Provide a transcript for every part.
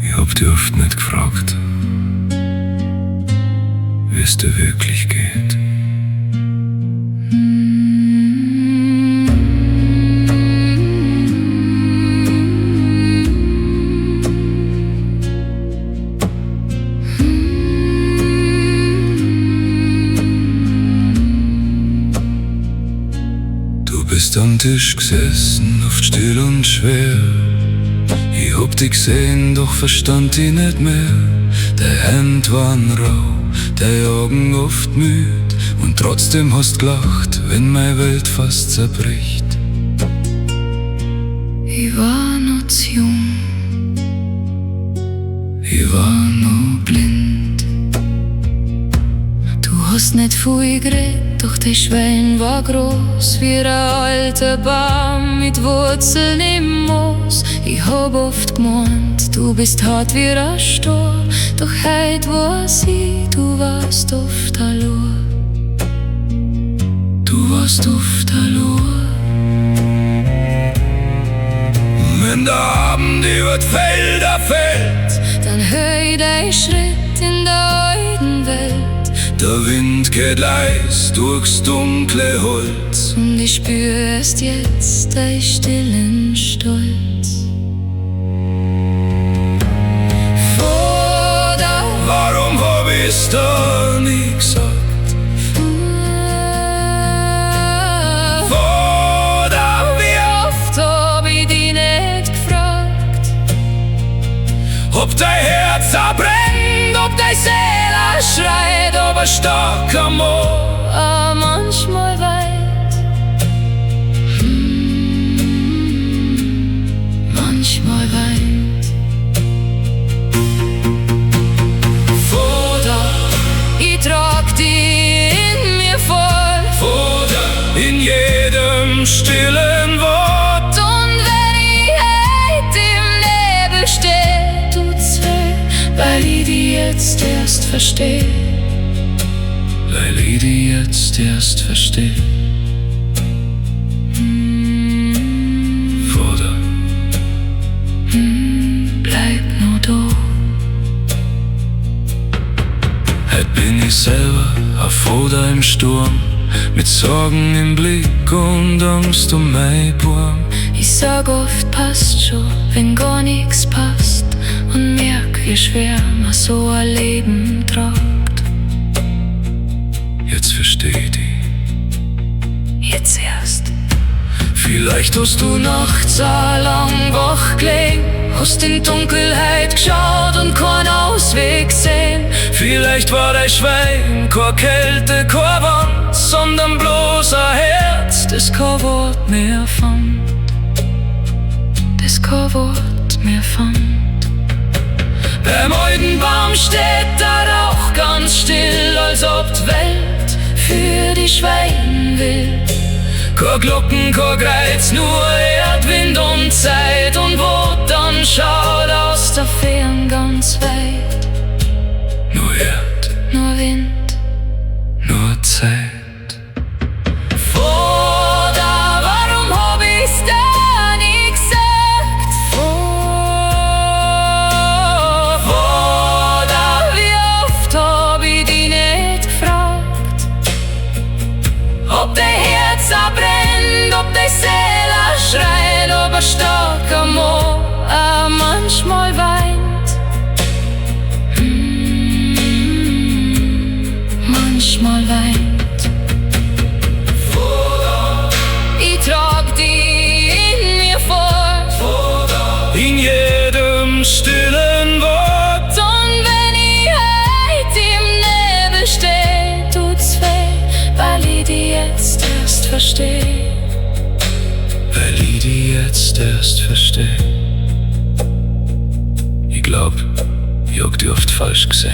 Ich hab dich oft nicht gefragt, wie es dir wirklich geht. Du bist am Tisch gesessen, oft still und schwer. Ich hab dich gesehen, doch verstand dich nicht mehr. Deine Hände waren rau, deine Augen oft müd, und trotzdem hast gelacht, wenn meine Welt fast zerbricht. Ich war noch zu jung, Ich war noch blind. Du hast nicht viel geredet, doch der Schwellen war groß, wie ein alter Baum mit Wurzeln im Moos. Ich hab oft gemeint, du bist hart wie ein Stor, doch heut weiß ich, du warst oft verloren. Du warst oft verloren. Wenn der Abend über die Felder fällt, dann hör ich deinen Schritt in der alten Welt. der Wind geht leis durchs dunkle Holz, Und ich spür erst jetzt deinen stillen Stolz. warum hab ich's da nie gesagt? Oder Wie oft hab ich dich nicht gefragt, ob dein Herz erbrennt, ob deine Seele schreit, ob ein starker Moor manchmal weit, manchmal weit. Ich trag die in mir voll, oder in jedem stillen Wort. und wenn ich heut im Nebel steh, tut's weh, weil ich die jetzt erst versteh. Weil ich die jetzt erst versteh. Oder Bleib nur da. heut bin ich selber ein Foder im Sturm, mit Sorgen im Blick und Angst um mein Burm. Ich sag oft, passt schon, wenn gar nix passt, und merk, wie schwer man so ein Leben tragt. Jetzt versteh ich dich. Jetzt erst. Vielleicht hast du Nachts lang wach gelegen, hast in Dunkelheit geschaut und keinen Ausweg gesehen. Vielleicht war dein Schweigen keine Kälte, keine Wand, sondern bloß ein Herz, Das kein Wort mehr fand, das kein Wort mehr fand. beim alten Baum steht der Rauch ganz still, als ob die Welt Für die schweigen will, kein Glocken, kein Greiz, nur Erdwind und Zeit. Und wo dann schaut aus aus der Fern ganz weit, nur Erd, nur Wind. nur Zeit. Warum hab ich's da nie gesagt? Wie oft hab ich dich nicht gefragt, Ob dein Herz abbrennt, ob deine Seele schreit, ob ein starker Moor manchmal weint, manchmal weint. Ich trag die in mir fort, in jedem stillen Wort. und wenn ich heut im Nebel steh, tut's weh, weil ich die jetzt erst versteh. Weil ich die jetzt erst versteh. Ich glaub, ich hab die oft falsch gesehen.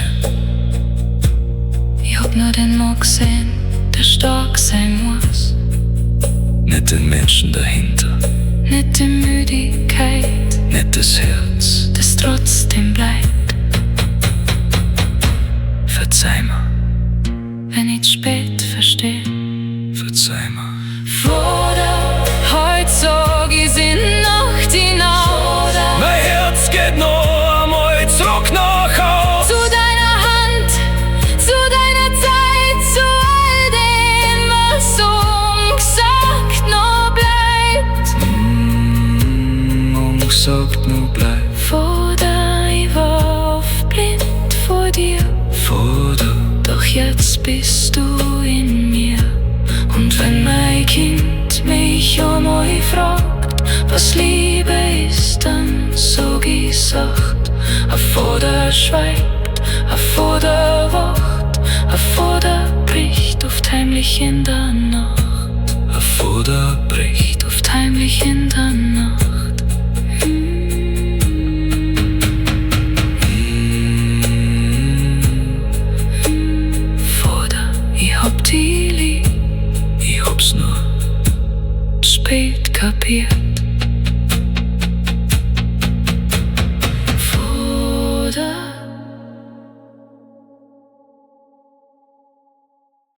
Ich hab nur den Mann gesehen, der stark sein muss, Nicht den Menschen dahinter, nicht die Müdigkeit, nicht das Herz. das trotzdem bleibt. verzeih mir, wenn ich spät versteh. verzeih mir. Vater, heut sag ich's in Nacht hinaus. Mein Herz geht noch einmal zurück nach Haus. Zu deiner Hand, zu deiner Zeit, zu all dem, was ungesagt noch bleibt. Ungesagt noch bleibt. Vater, ich war oft blind vor dir, Vater, doch jetzt bist du in mir. Und wenn mein Kind mich einmal fragt, was Liebe ist, dann sag ich sacht: ein Vater schweigt, ein Vater wacht, ein Vater bricht oft heimlich in der Nacht, ein Vater bricht oft heimlich in der Nacht. Vater, ich hab die lieb, ich hab's nur spät kapiert.